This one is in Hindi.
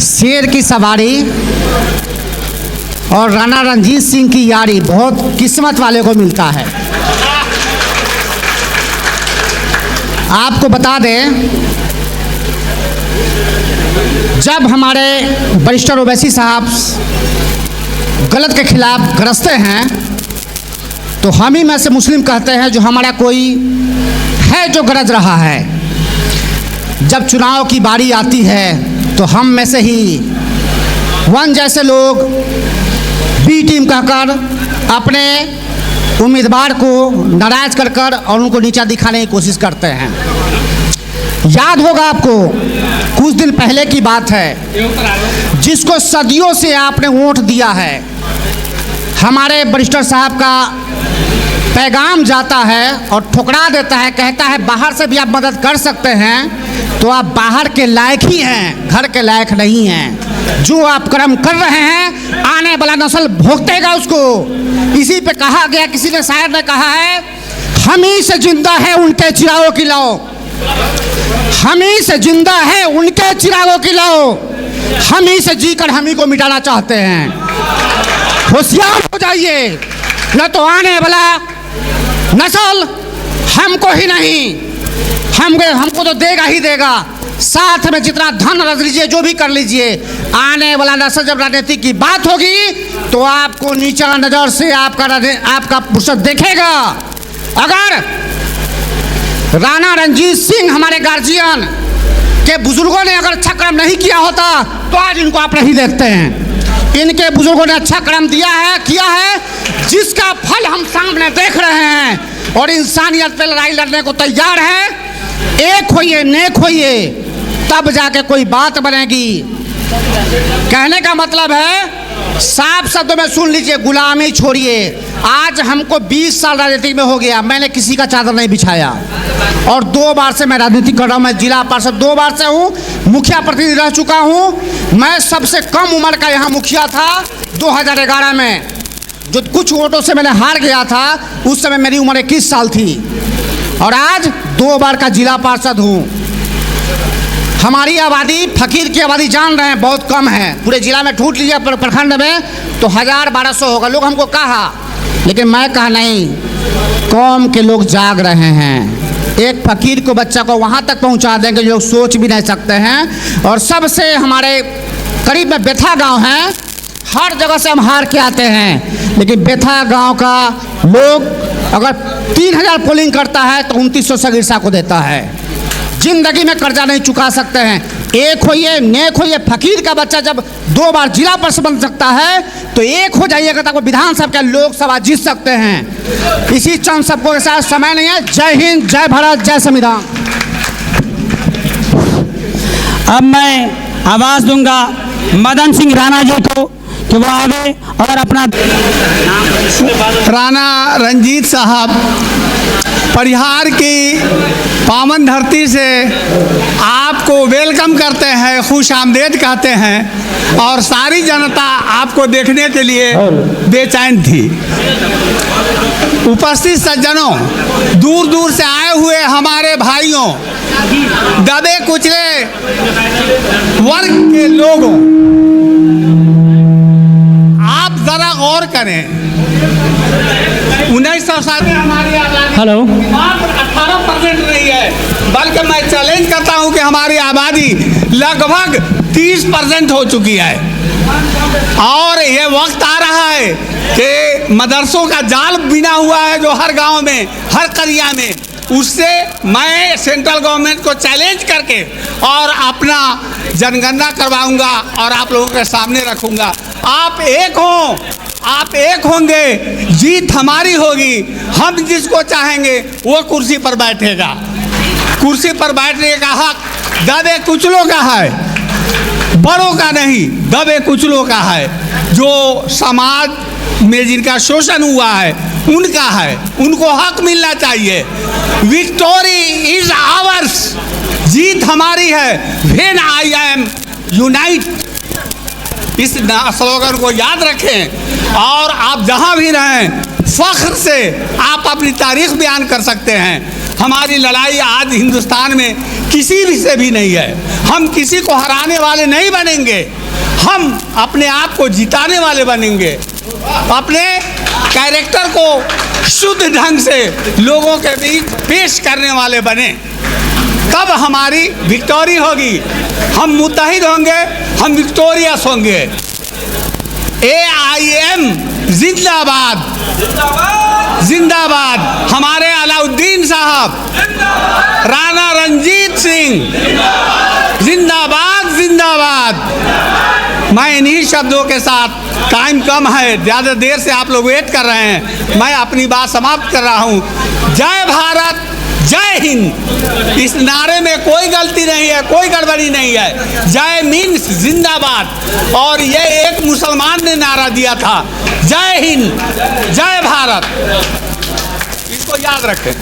शेर की सवारी और राणा रणजीत सिंह की यारी बहुत किस्मत वाले को मिलता है। आपको बता दें, जब हमारे बैरिस्टर ओवैसी साहब गलत के खिलाफ गरजते हैं तो हम ही में से मुस्लिम कहते हैं जो हमारा कोई है जो गरज रहा है। जब चुनाव की बारी आती है तो हम में से ही वन जैसे लोग बी टीम कहकर अपने उम्मीदवार को नाराज कर और उनको नीचा दिखाने की कोशिश करते हैं। याद होगा आपको, कुछ दिन पहले की बात है, जिसको सदियों से आपने वोट दिया है, हमारे बैरिस्टर साहब का पैगाम जाता है और ठुकरा देता है, कहता है बाहर से भी आप मदद कर सकते हैं तो आप बाहर के लायक ही हैं, घर के लायक नहीं हैं। जो आप कर्म कर रहे हैं आने वाला नस्ल भुगतेगा उसको। इसी पे कहा गया, किसी ने शायर ने कहा है, हम ही से जिंदा है उनके चिरागों की लौ, हम ही से जिंदा है उनके चिरागों की लौ, हम ही से जीकर हम ही को मिटाना चाहते हैं। होशियार हो जाइए, न तो आने वाला नस्ल हमको ही नहीं, हमको तो देगा ही देगा। साथ में जितना धन रख लीजिए, जो भी कर लीजिए, आने वाला नस्ल जब राजनीति की बात होगी तो आपको नीचा नजर से आपका पुरुष देखेगा। अगर राणा रणजीत सिंह हमारे गार्जियन के बुजुर्गों ने अगर अच्छा कर्म नहीं किया होता तो आज इनको आप नहीं देखते हैं। इनके बुजुर्गों ने अच्छा कर्म किया है, जिसका फल हम सामने देख रहे हैं और इंसानियत पे लड़ाई लड़ने को तैयार है। एक होइए, नेक होइए, तब जाके कोई बात बनेगी। कहने का मतलब है, साफ शब्दों में सुन लीजिए, गुलामी छोड़िए। आज हमको 20 साल राजनीति में हो गया, मैंने किसी का चादर नहीं बिछाया और 2 बार से मैं राजनीति कर रहा हूँ। मैं जिला पार्षद 2 बार से हूँ, मुखिया प्रतिनिधि रह चुका हूँ। मैं सबसे कम उम्र का यहाँ मुखिया था 2011 में, जो कुछ वोटों से मैंने हार गया था। उस समय मेरी उम्र 21 साल थी और आज 2 बार का जिला पार्षद हूँ। हमारी आबादी, फकीर की आबादी जान रहे हैं, बहुत कम है। पूरे जिला में ढूंढ लीजिए, प्रखंड में तो 1000-1200 होगा। लोग हमको कहा, लेकिन मैं कहा नहीं, कौम के लोग जाग रहे हैं। एक फकीर को, बच्चा को वहाँ तक पहुँचा देंगे जो लोग सोच भी नहीं सकते हैं। और सबसे हमारे करीब में बेथा गांव है, हर जगह से हम हार के आते हैं, लेकिन बेथा गांव का लोग अगर 3000 पोलिंग करता है तो 2900 सगीरसा को देता है। जिंदगी में कर्जा नहीं चुका सकते हैं। एक होइए, नेक होइए। फकीर का बच्चा जब 2 बार जिला पार्षद बन सकता है तो एक हो जाइएगा, तब विधानसभा का लोकसभा जीत सकते हैं। इसी चंद सबको के साथ समय नहीं है। जय हिंद, जय भारत, जय संविधान। अब मैं आवाज दूंगा मदन सिंह राणा जी को कि वो आगे और अपना। राणा रणजीत साहब परिहार की पावन धरती से आपको वेलकम करते हैं, खुश आमदेद कहते हैं और सारी जनता आपको देखने के लिए बेचैन थी। उपस्थित सज्जनों, दूर दूर से आए हुए हमारे भाइयों, दबे कुचले वर्ग के लोगों, आप जरा गौर करें। 1907 में हमारी आबादी मात्र 18% रही है, बल्कि मैं चैलेंज करता हूं कि हमारी आबादी लगभग 30% हो चुकी है। और ये वक्त आ रहा है कि मदरसों का जाल बिना हुआ है जो हर गांव में, हर करिया में, उससे मैं सेंट्रल गवर्नमेंट को चैलेंज करके और अपना जनगणना करवाऊंगा और आप लोगों के सामने रखूंगा। आप एक हों, आप एक होंगे, जीत हमारी होगी। हम जिसको चाहेंगे वो कुर्सी पर बैठेगा। कुर्सी पर बैठने का हक दबे कुचलों का है, बड़ों का नहीं, दबे कुचलों का है। जो समाज में जिनका शोषण हुआ है उनका है, उनको हक मिलना चाहिए। विक्टोरी इज आवर्स, जीत हमारी है। व्हेन आई एम यूनाइट, इस स्लोगन को याद रखें और आप जहां भी रहें फख्र से आप अपनी तारीख बयान कर सकते हैं। हमारी लड़ाई आज हिंदुस्तान में किसी भी से भी नहीं है। हम किसी को हराने वाले नहीं बनेंगे, हम अपने आप को जिताने वाले बनेंगे। अपने कैरेक्टर को शुद्ध ढंग से लोगों के बीच पेश करने वाले बने, तब हमारी विक्टोरी होगी। हम मुत्तहिद होंगे, हम विक्टोरियस होंगे। AIM जिंदाबाद, जिंदाबाद। हमारे अलाउद्दीन साहब, राणा रंजीत सिंह, जिंदाबाद, जिंदाबाद। मैं इन्हीं शब्दों के साथ, टाइम कम है, ज़्यादा देर से आप लोग वेट कर रहे हैं, मैं अपनी बात समाप्त कर रहा हूँ। जय भारत, जय हिंद। इस नारे में कोई गलती नहीं है, कोई गड़बड़ी नहीं है। जय मीन्स जिंदाबाद, और ये एक मुसलमान ने नारा दिया था, जय हिंद, जय भारत। इसको याद रखें।